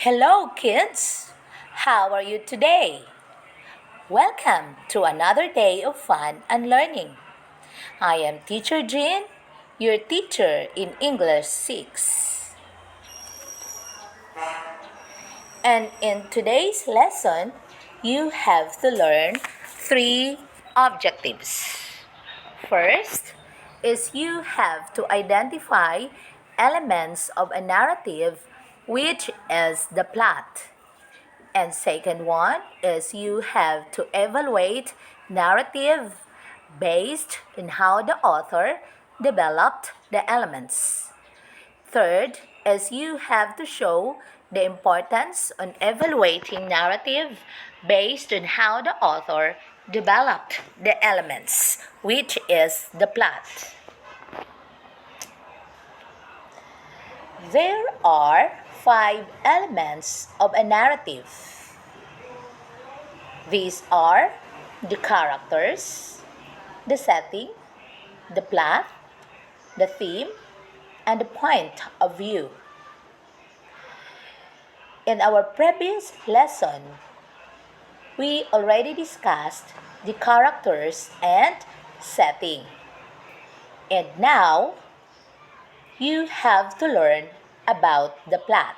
Hello, kids! How are you today? Welcome to another day of fun and learning. I am Teacher Jean, your teacher in English 6. And in today's lesson, you have to learn three objectives. First is you have to identify elements of a narrative, which is the plot. And second one is you have to evaluate narrative based on how the author developed the elements. Third is you have to show the importance on evaluating narrative based on how the author developed the elements, which is the plot. There are 5 elements of a narrative. These are the characters, the setting, the plot, the theme, and the point of view. In our previous lesson, we already discussed the characters and setting. And now, you have to learn about the plot.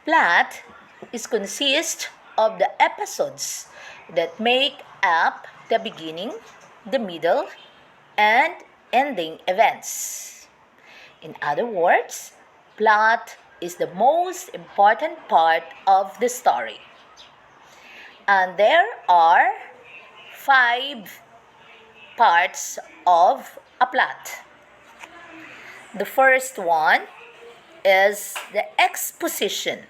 Plot is consist of the episodes that make up the beginning, the middle, and ending events. In other words, plot is the most important part of the story. And there are 5 parts of a plot. The first one is the exposition.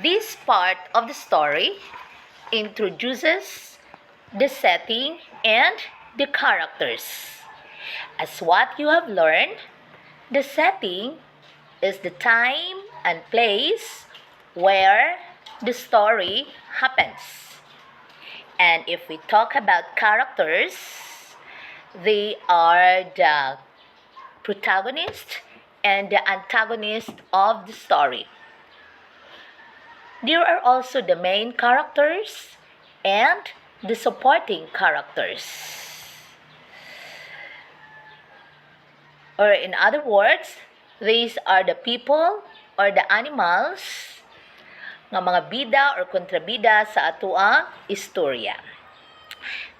This part of the story introduces the setting and the characters. As what you have learned, the setting is the time and place where the story happens. And if we talk about characters, they are the protagonist and the antagonist of the story. There are also the main characters and the supporting characters. Or in other words, these are the people or the animals nga mga bida or kontrabida sa atoang istorya.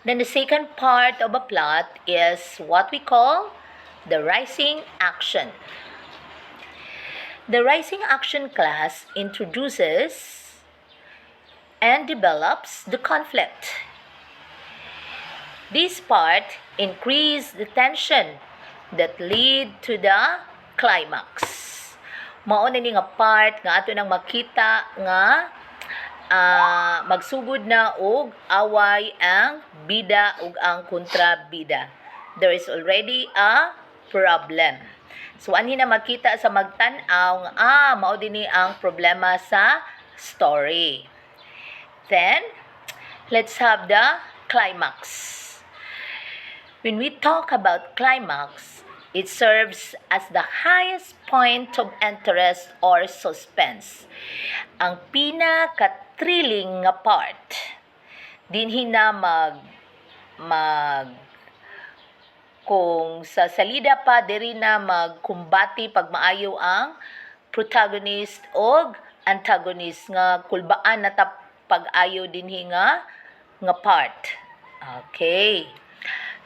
Then the second part of a plot is what we call the rising action. The rising action class introduces and develops the conflict. This part increases the tension that lead to the climax. Mao na ni nga part nga ato nang makita nga magsugod na og away ang bida ug ang kontrabida. There is already a problem. So ani na makita sa magtan-aw nga mao dinhi ang problema sa story. Then let's have the climax. When we talk about climax, it serves as the highest point of interest or suspense. Ang pinaka-thrilling nga part. Dinhi na kung sa salida pa diri na magkumbati pag maayo ang protagonist o antagonist nga kulbaan na ta pag-ayo dinhi nga part. Okay.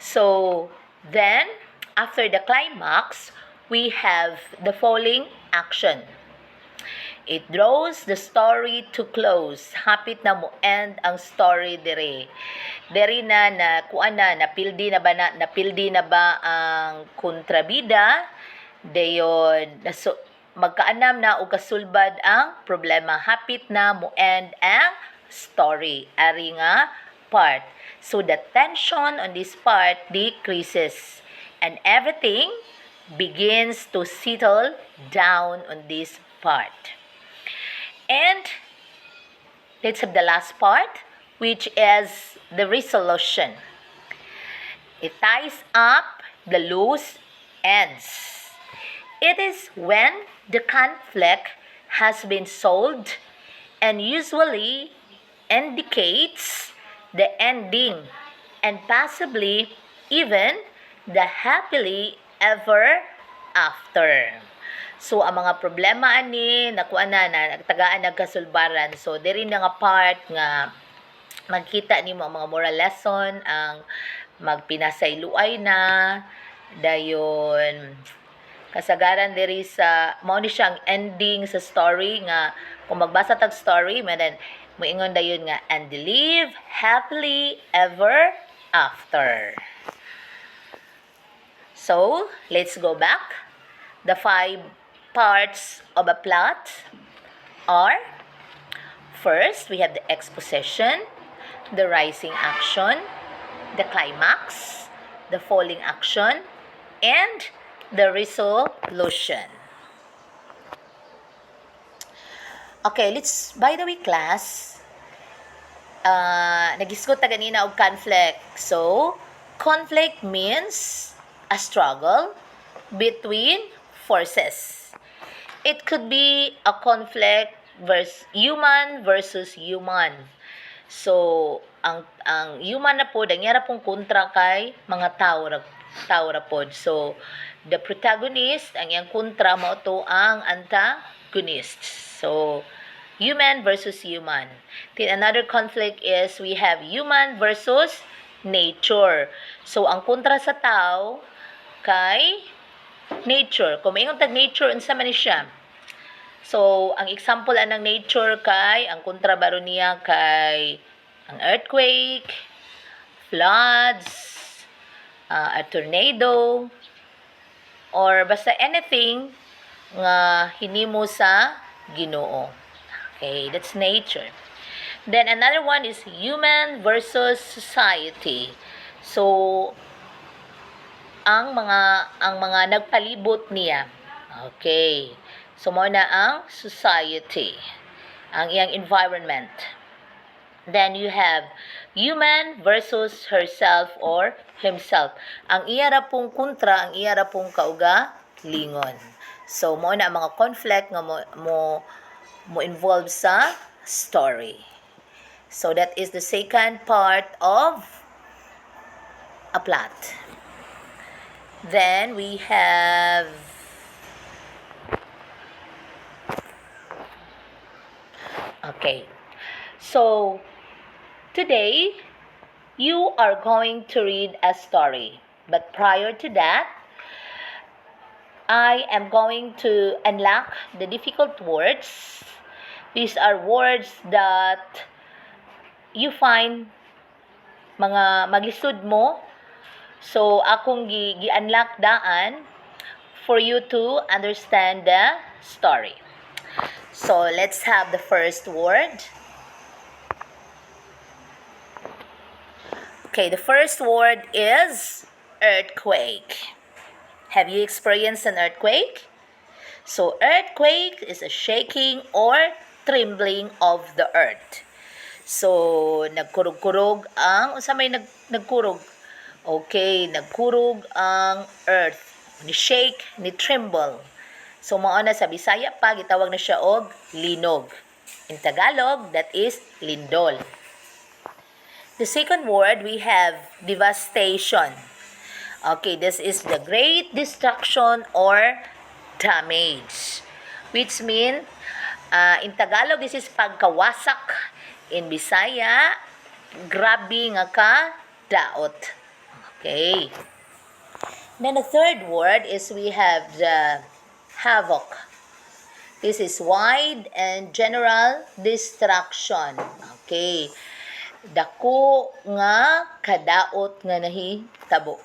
So, then after the climax, we have the following action. It draws the story to close. Hapit na mo end ang story dire. Diri na napildi na ba ang kontrabida? Dayon magkaanam na og kasulbad ang problema. Hapit na mo end ang story. Ari nga part. So the tension on this part decreases and everything begins to settle down on this part. And let's have the last part, which is the resolution. It ties up the loose ends. It is when the conflict has been solved and usually indicates the ending and possibly even the happily ever after. So, ang mga problema ani, nakuha na, nagtagaan nagkasulbaran. So, diri na nga part nga magkita nimo ang mga moral lesson, ang magpinasayloay na, dayon kasagaran diri sa mao ni siyang ending sa story nga kung magbasa tag story then moingon dayon nga and live happily ever after. So, let's go back. The 5 parts of a plot are: first, we have the exposition, the rising action, the climax, the falling action, and the resolution. Okay, by the way, class, nag-discuss ta ganina og conflict. So, conflict means a struggle between forces. It could be a conflict human versus human. So, ang human na po, nangyara pong kontra kay mga tao ra pod. So, the protagonist, ang iyang kontra mo to ang antagonist. So, human versus human. Then another conflict is we have human versus nature. So, ang kontra sa tao kay nature. Kung maingon tag nature, unsa man ni siya? So, ang example anang nature kay, ang kontra baro niya kay ang earthquake, floods, a tornado, or basta anything nga hinimo sa Ginoo. Okay, that's nature. Then another one is human versus society. So, ang mga nagpalibot niya. Okay. So, mo na ang society, ang iyang environment. Then you have human versus herself or himself. Ang iya ra pong kontra, ang iya ra pong kaugalingon. So, mo na ang mga conflict nga mo involve sa story. So, that is the second part of a plot. Then we have okay. So, today you are going to read a story. But prior to that, I am going to unlock the difficult words. These are words that you find mga maglisod mo. So, akong gi-unlock daan for you to understand the story. So, let's have the first word. Okay, the first word is earthquake. Have you experienced an earthquake? So, earthquake is a shaking or trembling of the earth. So, nagkurog-kurog unsa may nagkurog? Okay, nagkurog ang earth. Ni shake, ni tremble. So, mao na sa Bisaya pa, gitawag na siya og linog. In Tagalog, that is lindol. The second word, we have devastation. Okay, this is the great destruction or damage. Which mean, in Tagalog, this is pagkawasak. In Bisaya, grabe nga ka daot. Okay. Then the third word is we have the havoc. This is wide and general destruction. Okay. Dako nga kadaot nga nahitabo.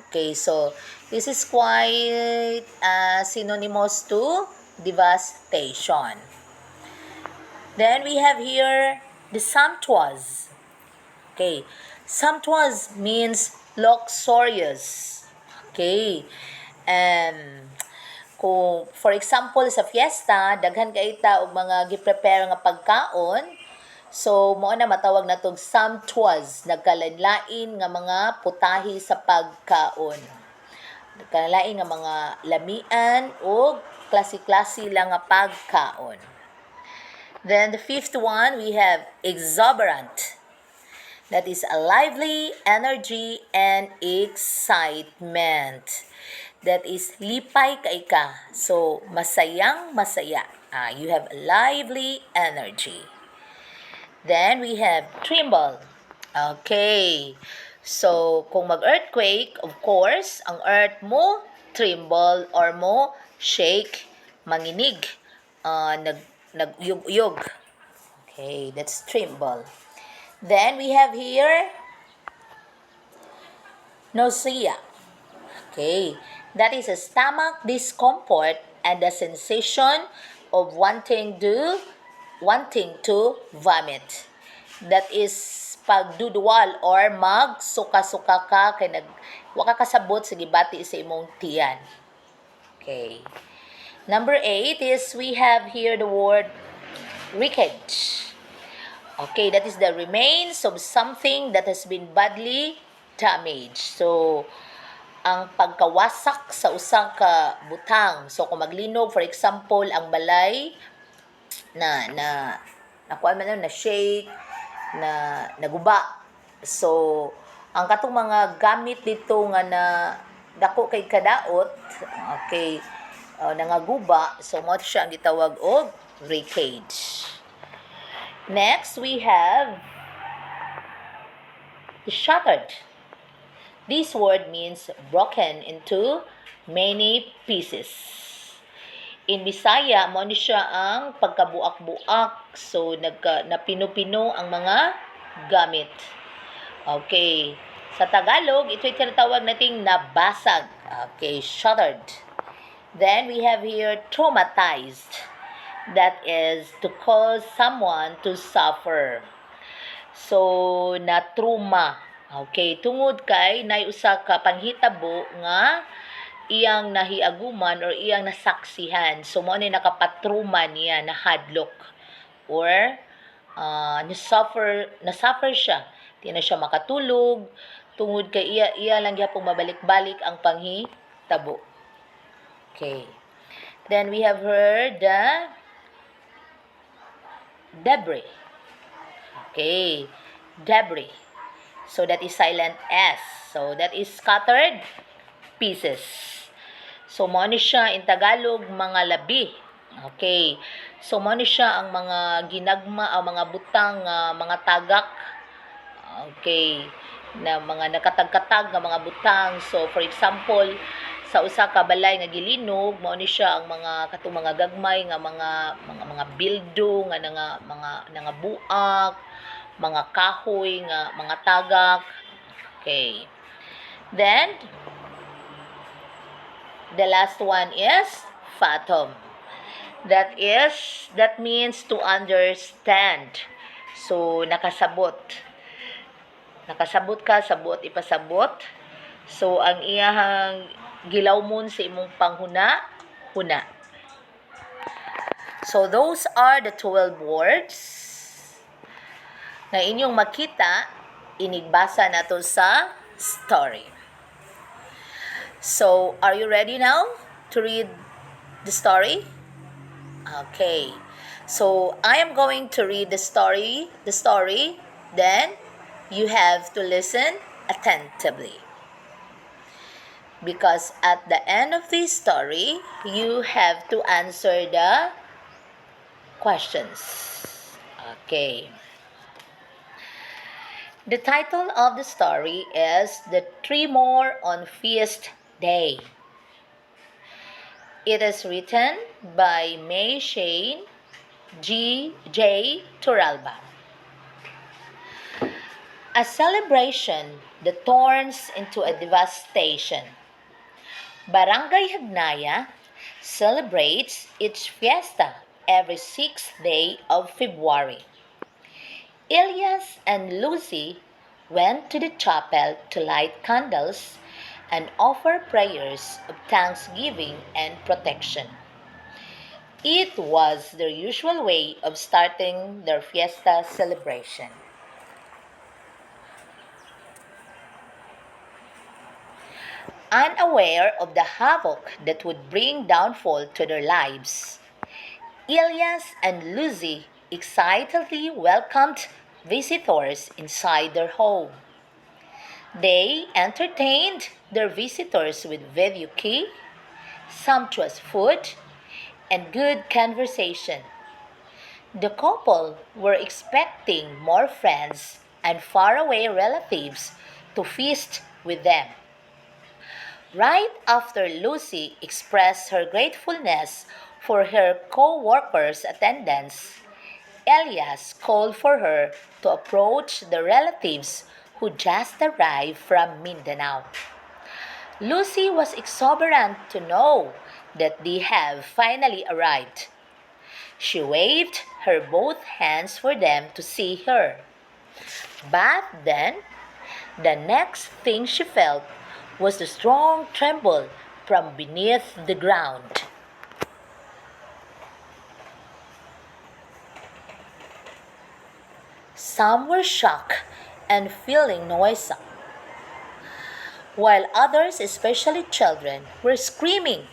Okay, so this is quite synonymous to devastation. Then we have here the sumptuous. Okay, sumptuous means luxurious. Okay, kung for example sa fiesta, daghan kay ta og mga gi-prepare nga pagkaon. So, mao na matawag na tong sumptuous, nagkalain-lain nga mga putahe sa pagkaon. Nagkalain nga mga lamian o klase-klase lang nga pagkaon. Then the fifth one, we have exuberant. That is a lively energy and excitement. That is lipay kay ka. So, masayang masaya. You have lively energy. Then we have tremble. Okay. So, kung mag-earthquake, of course, ang earth mo tremble or mo shake, manginig, nag-uyog-uyog. Okay, that's tremble. Then we have here nausea. Okay, that is a stomach discomfort and the sensation of wanting to vomit. That is pagduduwal or magsuka-suka ka kay wa ka kasabot sa gibati sa imong tiyan. Okay. Number 8 is we have here the word wreckage. Okay, that is the remains of something that has been badly damaged. So, ang pagkawasak sa usang ka butang. So, kung maglinog, for example, ang balay nakuha man na shake, naguba. So, ang katong mga gamit dito nga na dako kay kadaot, okay, nangaguba, so mo siya ang gitawag og wreckage. Next, we have shattered. This word means broken into many pieces. In Bisaya, mo ni siya ang pagkabuak-buak. So, napino-pino ang mga gamit. Okay. Sa Tagalog, ito'y tinatawag nating nabasag. Okay, shattered. Then, we have here traumatized. That is to cause someone to suffer. So, na-trauma. Okay, tungod kay usa ka panghitabo nga iyang nahiaguman or iyang nasaksihan. So, mo ni nakapatruma niya, nahadlok. Or, nasuffer siya. Di na siya makatulog. Tungod kay iya lang gyapon mabalik-balik ang panghitabo. Okay. Then we have heard the debris. Okay. Debris. So, that is silent S. So, that is scattered pieces. So, mo ni siya in Tagalog, mga labi. Okay. So, mo ni siya ang mga ginagma, ang mga butang, mga tagak. Okay. Na mga nakatag-katag nga mga butang. So, for example, sa usa ka balay nga gilinog, mao ni siya ang mga katong mga gagmay nga mga bildo nga mga buak, mga kahoy nga mga tagak. Okay. Then the last one is fathom. That means to understand. So, nakasabot. Nakasabot ka, sabot, ipasabot. So, ang iyahang gilawmon sa imong panghuna, huna. So, those are the 12 words na inyong makita, inigbasa nato sa story. So, are you ready now to read the story? Okay. So, I am going to read the story, then you have to listen attentively. Because at the end of this story, you have to answer the questions. Okay. The title of the story is The Tremor on Feast Day. It is written by May Shane J. Turalba. A celebration that turns into a devastation. Barangay Hagnaya celebrates its fiesta every 6th day of February. Elias and Lucy went to the chapel to light candles and offer prayers of thanksgiving and protection. It was their usual way of starting their fiesta celebration. Unaware of the havoc that would bring downfall to their lives, Elias and Lucy excitedly welcomed visitors inside their home. They entertained their visitors with video, sumptuous food, and good conversation. The couple were expecting more friends and faraway relatives to feast with them. Right after Lucy expressed her gratefulness for her co workers' attendance, Elias called for her to approach the relatives who just arrived from Mindanao. Lucy was exuberant to know that they have finally arrived. She waved her both hands for them to see her. But then, the next thing she felt was the strong tremble from beneath the ground. Some were shocked and feeling noisome, while others, especially children, were screaming.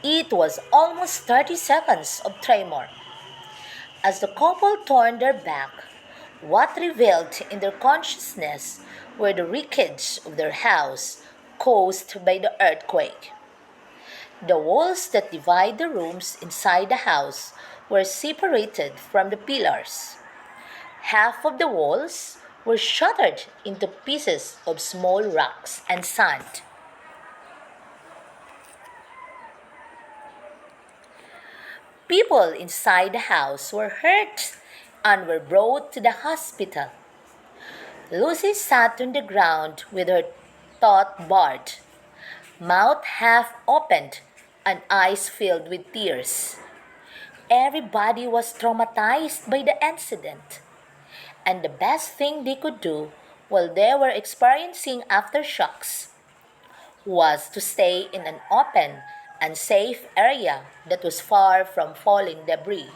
It was almost 30 seconds of tremor. As the couple turned their back, what revealed in their consciousness were the wreckage of their house caused by the earthquake. The walls that divide the rooms inside the house were separated from the pillars. Half of the walls were shattered into pieces of small rocks and sand. People inside the house were hurt and were brought to the hospital. Lucy sat on the ground with her throat barred, mouth half opened, and eyes filled with tears. Everybody was traumatized by the incident, and the best thing they could do while they were experiencing aftershocks was to stay in an open and safe area that was far from falling debris.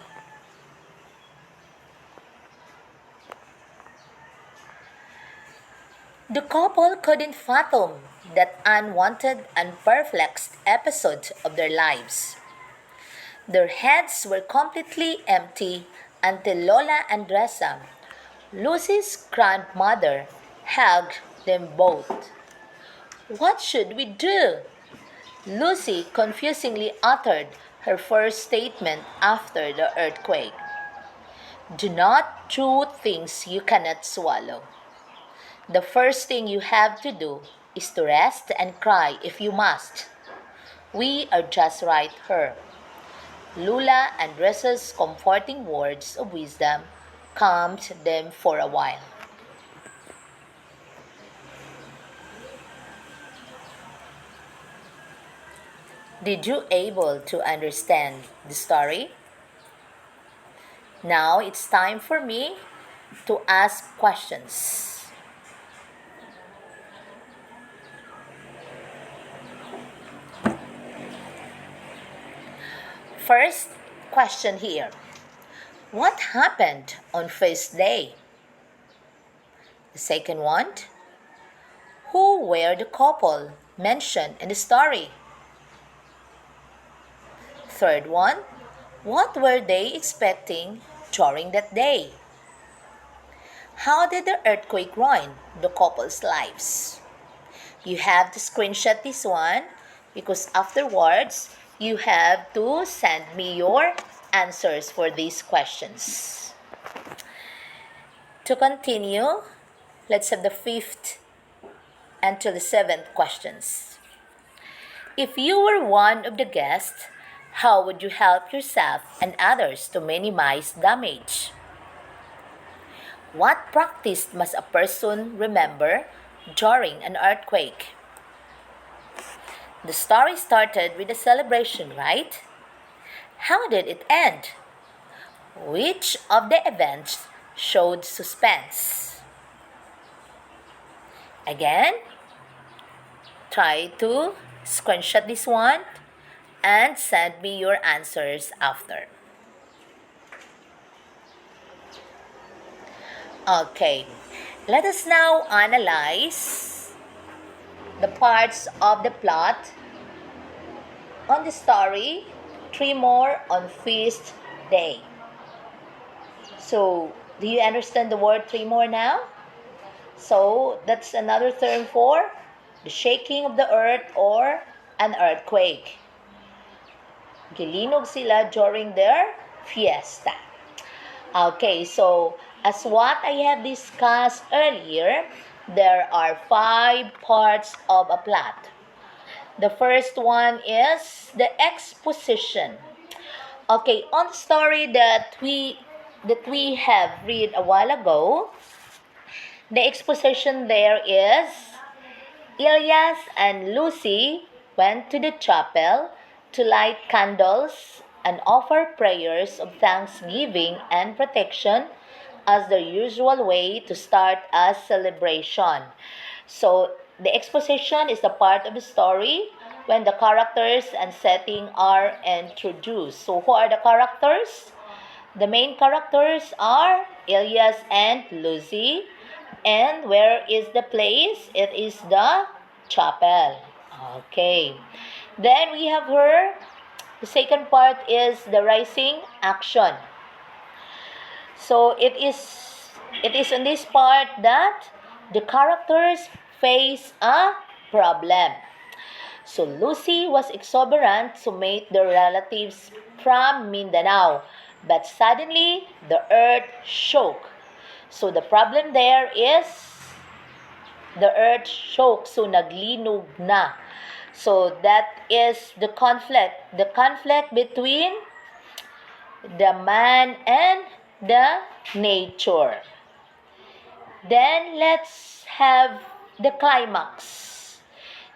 The couple couldn't fathom that unwanted and perplexed episode of their lives. Their heads were completely empty until Lola Andresa, Lucy's grandmother, hugged them both. "What should we do?" Lucy confusingly uttered her first statement after the earthquake. "Do not chew things you cannot swallow. The first thing you have to do is to rest and cry if you must. We are just right here." Lula and Andresa's comforting words of wisdom calmed them for a while. Did you able to understand the story? Now it's time for me to ask questions. First question here. What happened on first day? The second one. Who were the couple mentioned in the story? Third one. What were they expecting during that day? How did the earthquake ruin the couple's lives? You have to screenshot this one because afterwards you have to send me your answers for these questions. To continue, let's have the fifth until the seventh questions. If you were one of the guests, how would you help yourself and others to minimize damage? What practice must a person remember during an earthquake? The story started with a celebration, right? How did it end? Which of the events showed suspense? Again, try to screenshot this one and send me your answers after. Okay, let us now analyze the parts of the plot on the story Three More on Feast Day. So, do you understand the word three more now? So, that's another term for the shaking of the earth or an earthquake. Gilinog sila during their fiesta. Okay, so as what I have discussed earlier, there are 5 parts of a plot. The first one is the exposition. Okay, on the story that we have read a while ago, the exposition there is Elias and Lucy went to the chapel to light candles and offer prayers of thanksgiving and protection as their usual way to start a celebration. So, the exposition is the part of the story when the characters and setting are introduced. So, who are the characters? The main characters are Elias and Lucy. And where is the place? It is the chapel. Okay. Then we have her. The second part is the rising action. So it is in this part that the characters face a problem. So Lucy was exuberant to meet their relatives from Mindanao, but suddenly the earth shook. So the problem there is the earth shook, so naglinog na. So that is the conflict between the man and the nature. Then let's have the climax.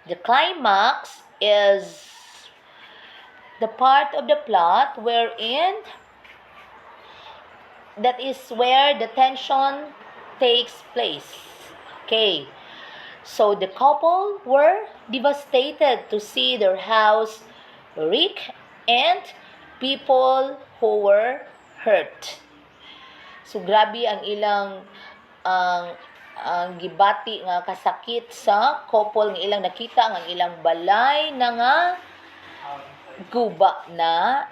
The climax is the part of the plot wherein that is where the tension takes place. Okay. So the couple were devastated to see their house wrecked and people who were hurt. So grabe ang ilang ang gibati nga kasakit sa couple nga ilang nakita ang ilang balay na nga guba na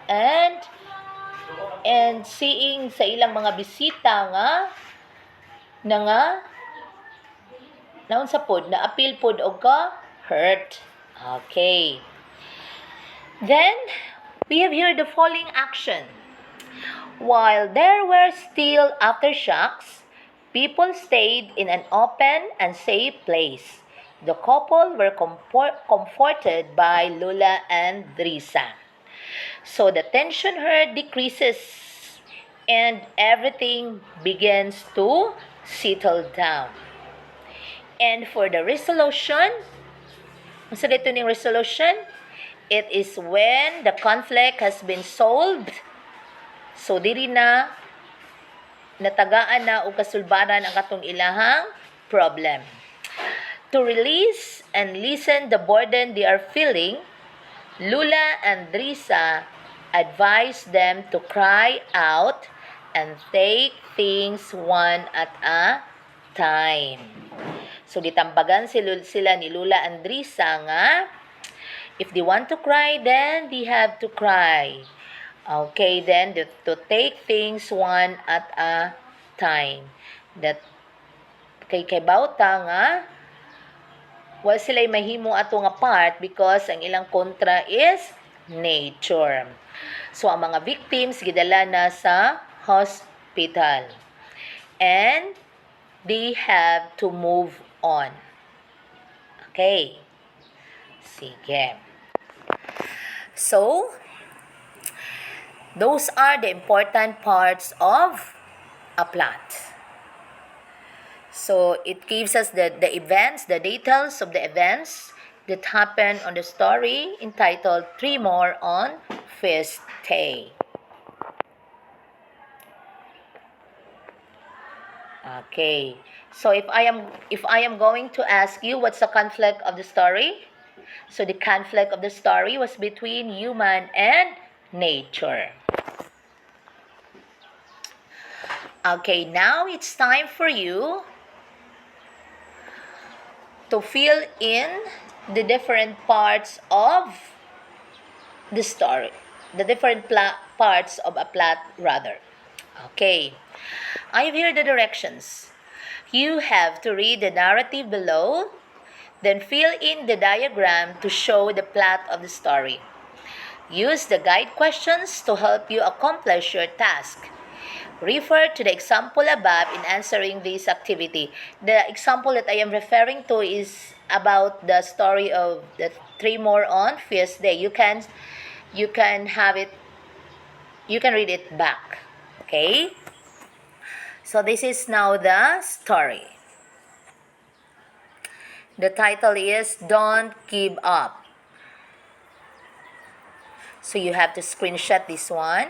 and seeing sa ilang mga bisita nga naon sa pod na appeal pod og ka hurt. Okay. Then we have here the following action. While there were still aftershocks, people stayed in an open and safe place. The couple were comforted by Lula and Drisa. So the tension here decreases and everything begins to settle down. And for the resolution, so dito ning resolution, it is when the conflict has been solved. So diri na natagaan na o kasulbaran ang katong ilahang problem. To release and lessen the burden they are feeling, Lula and Drisa advised them to cry out and take things one at a time. So gitambagan sila ni Lula and Drisa nga if they want to cry, then they have to cry. Okay, then to take things one at a time. That kay bauta nga wa sila'y mahimo ato nga part because ang ilang kontra is nature. So ang mga victims gidala na sa hospital. And they have to move on. Okay. Sige. So, those are the important parts of a plot. So, it gives us the events, the details of the events that happen on the story entitled Three More on Feast Day. Okay. So, if I am going to ask you what's the conflict of the story? So the conflict of the story was between human and nature. Okay, now it's time for you to fill in the different parts of the story, the different parts of a plot rather. Okay, I have here the directions. You have to read the narrative below, then fill in the diagram to show the plot of the story. Use the guide questions to help you accomplish your task. Refer to the example above in answering this activity. The example that I am referring to is about the story of the three more on Fierce Day. You can have it, you can read it back. Okay? So this is now the story. The title is Don't Give Up. So you have to screenshot this one.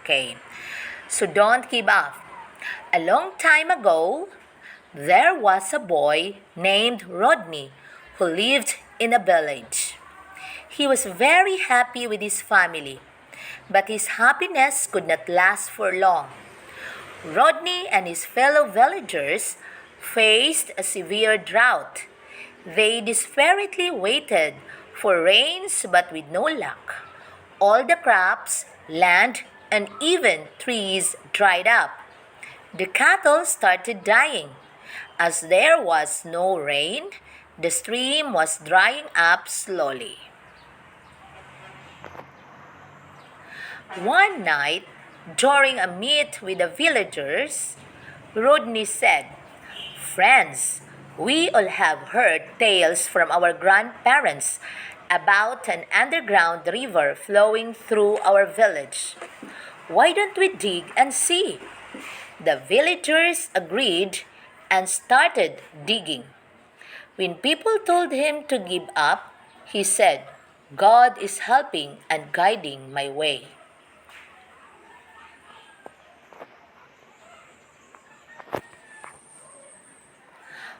Okay. So don't give up. A long time ago, there was a boy named Rodney who lived in a village. He was very happy with his family, but his happiness could not last for long. Rodney and his fellow villagers faced a severe drought. They desperately waited for rains but with no luck. All the crops, land, and even trees dried up. The cattle started dying. As there was no rain, the stream was drying up slowly. One night, during a meet with the villagers, Rodney said, "Friends, we all have heard tales from our grandparents about an underground river flowing through our village. Why don't we dig and see?" The villagers agreed and started digging. When people told him to give up, he said, "God is helping and guiding my way."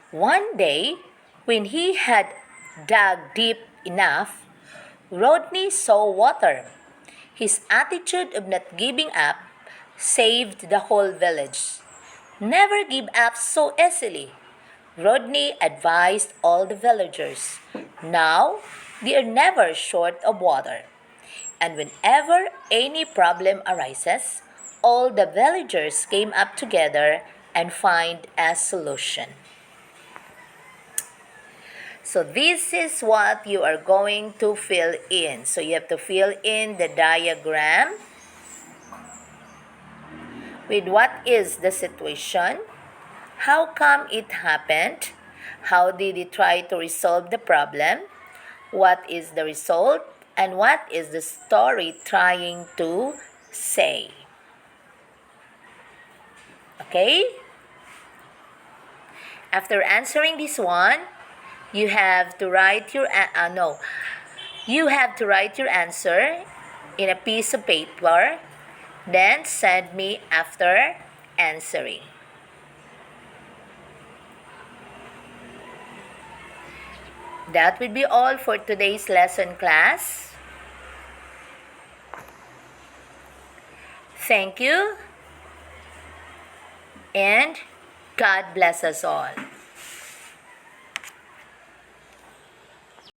One day, when he had dug deep enough, Rodney saw water. His attitude of not giving up saved the whole village. Never give up so easily, Rodney advised all the villagers. Now, they are never short of water. And whenever any problem arises, all the villagers came up together and find a solution. So this is what you are going to fill in. So you have to fill in the diagram with what is the situation, how come it happened, how did he try to resolve the problem, what is the result, and what is the story trying to say. Okay? After answering this one, you have to write your answer in a piece of paper, then send me after answering. That will be all for today's lesson, class. Thank you, and God bless us all.